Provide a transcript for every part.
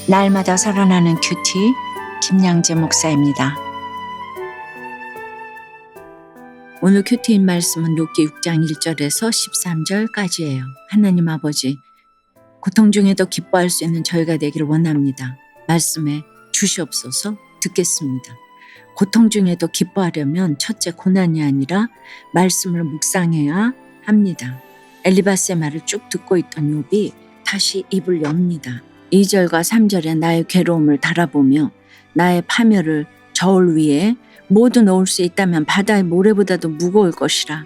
날마다 살아나는 큐티 김양재 목사입니다. 오늘 큐티인 말씀은 욥기 6장 1절에서 13절까지예요. 하나님 아버지, 고통 중에도 기뻐할 수 있는 저희가 되기를 원합니다. 말씀에 주시옵소서. 듣겠습니다. 고통 중에도 기뻐하려면 첫째 고난이 아니라 말씀을 묵상해야 합니다. 엘리바스의 말을 쭉 듣고 있던 욥이 다시 입을 엽니다. 2절과 3절에 나의 괴로움을 달아보며 나의 파멸을 저울 위에 모두 놓을 수 있다면 바다의 모래보다도 무거울 것이라.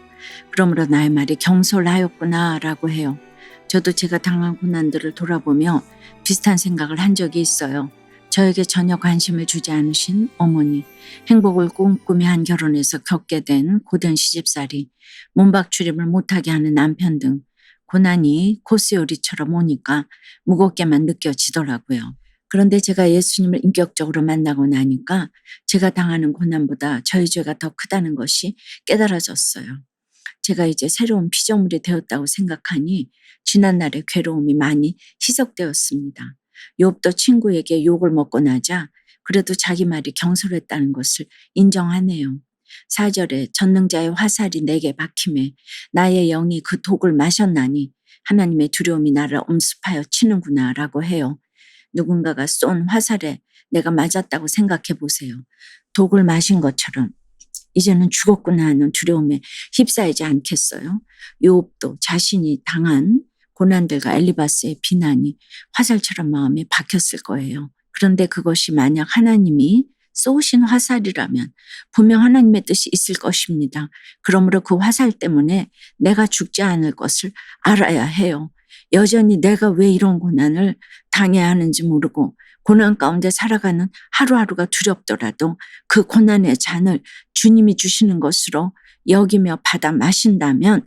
그러므로 나의 말이 경솔하였구나 라고 해요. 저도 제가 당한 고난들을 돌아보며 비슷한 생각을 한 적이 있어요. 저에게 전혀 관심을 주지 않으신 어머니, 행복을 꿈꾸며 한 결혼에서 겪게 된 고된 시집살이, 몸박 출입을 못하게 하는 남편 등 고난이 코스요리처럼 오니까 무겁게만 느껴지더라고요. 그런데 제가 예수님을 인격적으로 만나고 나니까 제가 당하는 고난보다 저희 죄가 더 크다는 것이 깨달아졌어요. 제가 이제 새로운 피조물이 되었다고 생각하니 지난날의 괴로움이 많이 희석되었습니다. 욥도 친구에게 욕을 먹고 나자 그래도 자기 말이 경솔했다는 것을 인정하네요. 4절에 전능자의 화살이 내게 박힘에 나의 영이 그 독을 마셨나니 하나님의 두려움이 나를 엄습하여 치는구나 라고 해요. 누군가가 쏜 화살에 내가 맞았다고 생각해 보세요. 독을 마신 것처럼 이제는 죽었구나 하는 두려움에 휩싸이지 않겠어요? 욥도 자신이 당한 고난들과 엘리바스의 비난이 화살처럼 마음에 박혔을 거예요. 그런데 그것이 만약 하나님이 쏘신 화살이라면 분명 하나님의 뜻이 있을 것입니다. 그러므로 그 화살 때문에 내가 죽지 않을 것을 알아야 해요. 여전히 내가 왜 이런 고난을 당해야 하는지 모르고 고난 가운데 살아가는 하루하루가 두렵더라도 그 고난의 잔을 주님이 주시는 것으로 여기며 받아 마신다면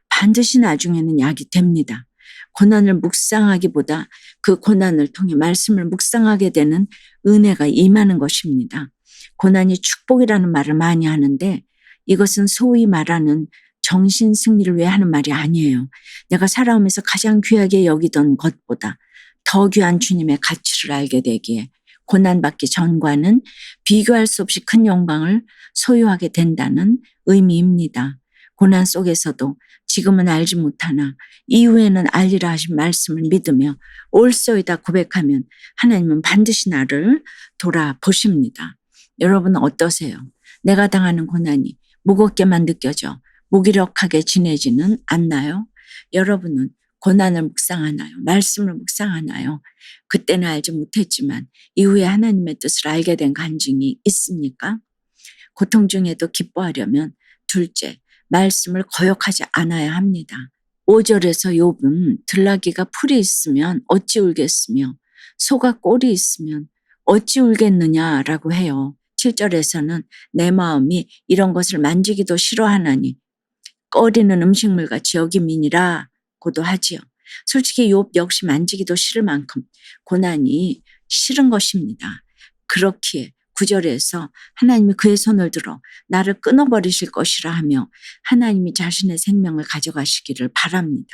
반드시 나중에는 약이 됩니다. 고난을 묵상하기보다 그 고난을 통해 말씀을 묵상하게 되는 은혜가 임하는 것입니다. 고난이 축복이라는 말을 많이 하는데 이것은 소위 말하는 정신 승리를 위해 하는 말이 아니에요. 내가 살아오면서 가장 귀하게 여기던 것보다 더 귀한 주님의 가치를 알게 되기에 고난받기 전과는 비교할 수 없이 큰 영광을 소유하게 된다는 의미입니다. 고난 속에서도 지금은 알지 못하나 이후에는 알리라 하신 말씀을 믿으며 올소이다 고백하면 하나님은 반드시 나를 돌아보십니다. 여러분은 어떠세요? 내가 당하는 고난이 무겁게만 느껴져 무기력하게 지내지는 않나요? 여러분은 고난을 묵상하나요? 말씀을 묵상하나요? 그때는 알지 못했지만 이후에 하나님의 뜻을 알게 된 간증이 있습니까? 고통 중에도 기뻐하려면 둘째, 말씀을 거역하지 않아야 합니다. 5절에서 욥은 들나귀가 풀이 있으면 어찌 울겠으며 소가 꼴이 있으면 어찌 울겠느냐라고 해요. 7절에서는 내 마음이 이런 것을 만지기도 싫어하나니 꺼리는 음식물 같이 여김이니라 고도 하지요. 솔직히 욥 역시 만지기도 싫을 만큼 고난이 싫은 것입니다. 그렇기에 9절에서 하나님이 그의 손을 들어 나를 끊어버리실 것이라 하며 하나님이 자신의 생명을 가져가시기를 바랍니다.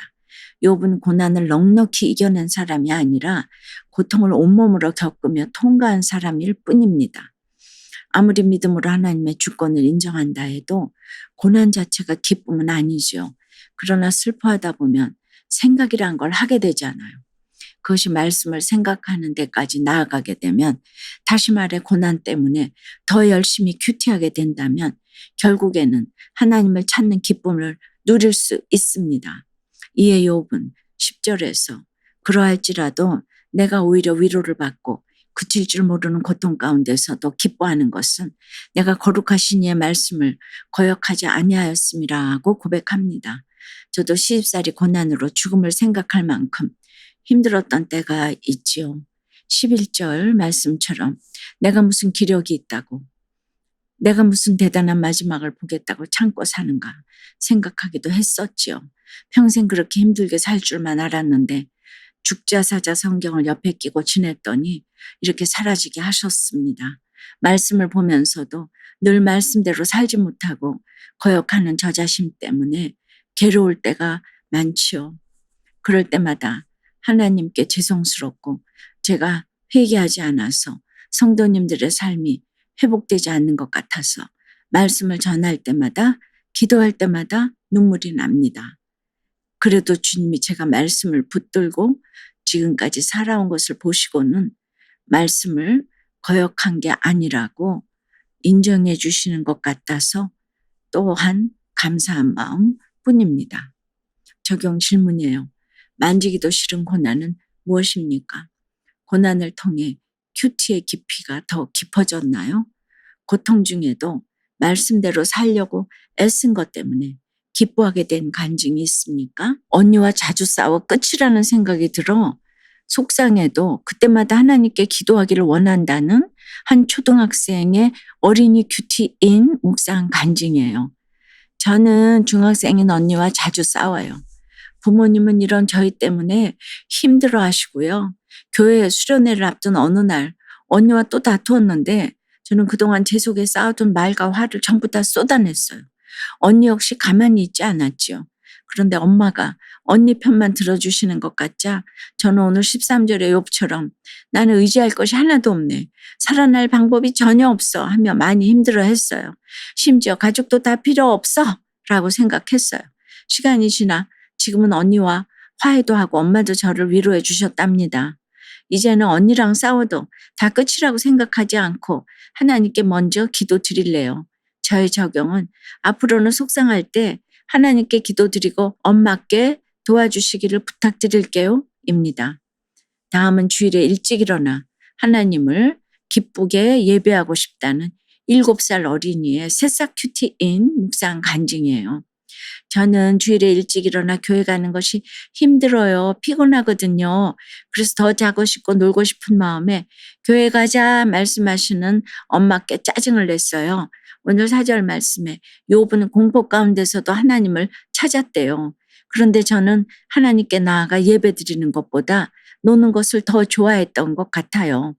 욥은 고난을 넉넉히 이겨낸 사람이 아니라 고통을 온몸으로 겪으며 통과한 사람일 뿐입니다. 아무리 믿음으로 하나님의 주권을 인정한다 해도 고난 자체가 기쁨은 아니죠. 그러나 슬퍼하다 보면 생각이란 걸 하게 되잖아요. 그것이 말씀을 생각하는 데까지 나아가게 되면 다시 말해 고난 때문에 더 열심히 큐티하게 된다면 결국에는 하나님을 찾는 기쁨을 누릴 수 있습니다. 이에 욥은 10절에서 그러할지라도 내가 오히려 위로를 받고 그칠 줄 모르는 고통 가운데서도 기뻐하는 것은 내가 거룩하신 이의 말씀을 거역하지 아니하였음이라고 고백합니다. 저도 시집살이 고난으로 죽음을 생각할 만큼 힘들었던 때가 있지요. 11절 말씀처럼 내가 무슨 기력이 있다고 내가 무슨 대단한 마지막을 보겠다고 참고 사는가 생각하기도 했었지요. 평생 그렇게 힘들게 살 줄만 알았는데 죽자 사자 성경을 옆에 끼고 지냈더니 이렇게 사라지게 하셨습니다. 말씀을 보면서도 늘 말씀대로 살지 못하고 거역하는 저 자신 때문에 괴로울 때가 많지요. 그럴 때마다 하나님께 죄송스럽고 제가 회개하지 않아서 성도님들의 삶이 회복되지 않는 것 같아서 말씀을 전할 때마다 기도할 때마다 눈물이 납니다. 그래도 주님이 제가 말씀을 붙들고 지금까지 살아온 것을 보시고는 말씀을 거역한 게 아니라고 인정해 주시는 것 같아서 또한 감사한 마음 뿐입니다. 적용 질문이에요. 만지기도 싫은 고난은 무엇입니까? 고난을 통해 큐티의 깊이가 더 깊어졌나요? 고통 중에도 말씀대로 살려고 애쓴 것 때문에 기뻐하게 된 간증이 있습니까? 언니와 자주 싸워 끝이라는 생각이 들어 속상해도 그때마다 하나님께 기도하기를 원한다는 한 초등학생의 어린이 큐티인 묵상 간증이에요. 저는 중학생인 언니와 자주 싸워요. 부모님은 이런 저희 때문에 힘들어 하시고요. 교회 수련회를 앞둔 어느 날 언니와 또 다투었는데 저는 그동안 제 속에 쌓아둔 말과 화를 전부 다 쏟아냈어요. 언니 역시 가만히 있지 않았지요. 그런데 엄마가 언니 편만 들어주시는 것 같자 저는 오늘 13절의 욥처럼 나는 의지할 것이 하나도 없네. 살아날 방법이 전혀 없어 하며 많이 힘들어했어요. 심지어 가족도 다 필요 없어 라고 생각했어요. 시간이 지나 지금은 언니와 화해도 하고 엄마도 저를 위로해 주셨답니다. 이제는 언니랑 싸워도 다 끝이라고 생각하지 않고 하나님께 먼저 기도드릴래요. 저의 적용은 앞으로는 속상할 때 하나님께 기도드리고 엄마께 도와주시기를 부탁드릴게요 입니다. 다음은 주일에 일찍 일어나 하나님을 기쁘게 예배하고 싶다는 7살 어린이의 새싹 큐티인 묵상 간증이에요. 저는 주일에 일찍 일어나 교회 가는 것이 힘들어요. 피곤하거든요. 그래서 더 자고 싶고 놀고 싶은 마음에 교회 가자 말씀하시는 엄마께 짜증을 냈어요. 오늘 4절 말씀에 욥은 공포 가운데서도 하나님을 찾았대요. 그런데 저는 하나님께 나아가 예배드리는 것보다 노는 것을 더 좋아했던 것 같아요.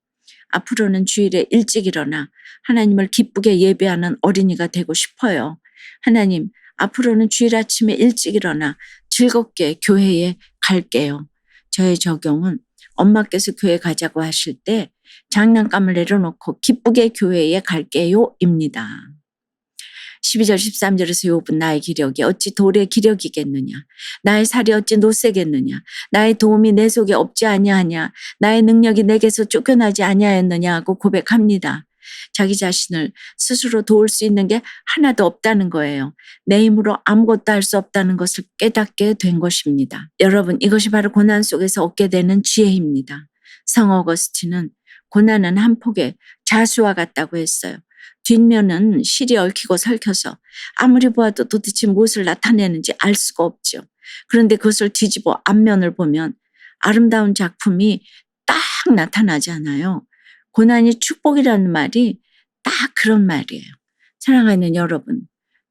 앞으로는 주일에 일찍 일어나 하나님을 기쁘게 예배하는 어린이가 되고 싶어요. 하나님, 앞으로는 주일 아침에 일찍 일어나 즐겁게 교회에 갈게요. 저의 적용은 엄마께서 교회 가자고 하실 때 장난감을 내려놓고 기쁘게 교회에 갈게요 입니다. 12절 13절에서 욥은 나의 기력이 어찌 돌의 기력이겠느냐. 나의 살이 어찌 노새겠느냐. 나의 도움이 내 속에 없지 아니하냐. 나의 능력이 내게서 쫓겨나지 아니하였느냐 하고 고백합니다. 자기 자신을 스스로 도울 수 있는 게 하나도 없다는 거예요. 내 힘으로 아무것도 할 수 없다는 것을 깨닫게 된 것입니다. 여러분, 이것이 바로 고난 속에서 얻게 되는 지혜입니다. 성 어거스틴은 고난은 한 폭의 자수와 같다고 했어요. 뒷면은 실이 얽히고 설켜서 아무리 보아도 도대체 무엇을 나타내는지 알 수가 없죠. 그런데 그것을 뒤집어 앞면을 보면 아름다운 작품이 딱 나타나잖아요. 고난이 축복이라는 말이 딱 그런 말이에요. 사랑하는 여러분,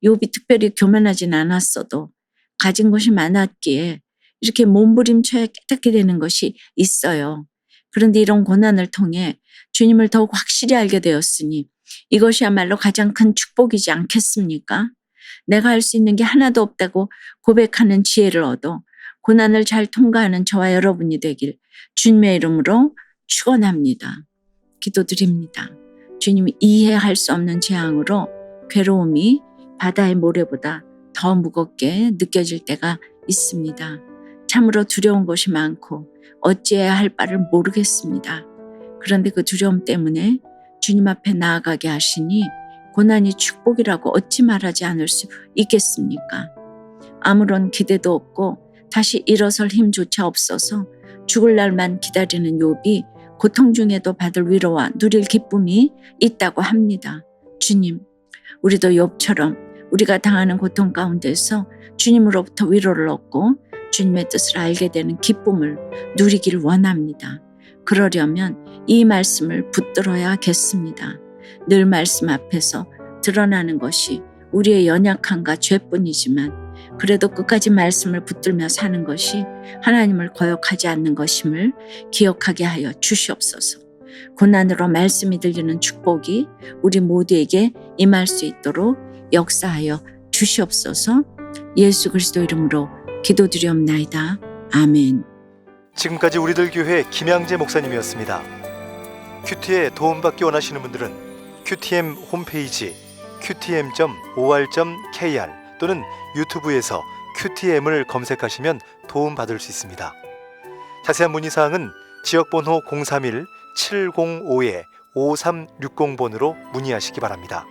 욥이 특별히 교만하진 않았어도 가진 것이 많았기에 이렇게 몸부림쳐야 깨닫게 되는 것이 있어요. 그런데 이런 고난을 통해 주님을 더욱 확실히 알게 되었으니 이것이야말로 가장 큰 축복이지 않겠습니까? 내가 할 수 있는 게 하나도 없다고 고백하는 지혜를 얻어 고난을 잘 통과하는 저와 여러분이 되길 주님의 이름으로 축원합니다. 기도드립니다. 주님이 이해할 수 없는 재앙으로 괴로움이 바다의 모래보다 더 무겁게 느껴질 때가 있습니다. 참으로 두려운 것이 많고 어찌해야 할 바를 모르겠습니다. 그런데 그 두려움 때문에 주님 앞에 나아가게 하시니 고난이 축복이라고 어찌 말하지 않을 수 있겠습니까? 아무런 기대도 없고 다시 일어설 힘조차 없어서 죽을 날만 기다리는 욥이 고통 중에도 받을 위로와 누릴 기쁨이 있다고 합니다. 주님, 우리도 욥처럼 우리가 당하는 고통 가운데서 주님으로부터 위로를 얻고 주님의 뜻을 알게 되는 기쁨을 누리기를 원합니다. 그러려면 이 말씀을 붙들어야겠습니다. 늘 말씀 앞에서 드러나는 것이 우리의 연약함과 죄뿐이지만 그래도 끝까지 말씀을 붙들며 사는 것이 하나님을 거역하지 않는 것임을 기억하게 하여 주시옵소서. 고난으로 말씀이 들리는 축복이 우리 모두에게 임할 수 있도록 역사하여 주시옵소서. 예수 그리스도 이름으로 기도드리옵나이다. 아멘. 지금까지 우리들 교회 김양재 목사님이었습니다. 큐티에 도움받기 원하시는 분들은 QTM 홈페이지 qtm.or.kr 또는 유튜브에서 QTM을 검색하시면 도움받을 수 있습니다. 자세한 문의사항은 지역번호 031-705-5360번으로 문의하시기 바랍니다.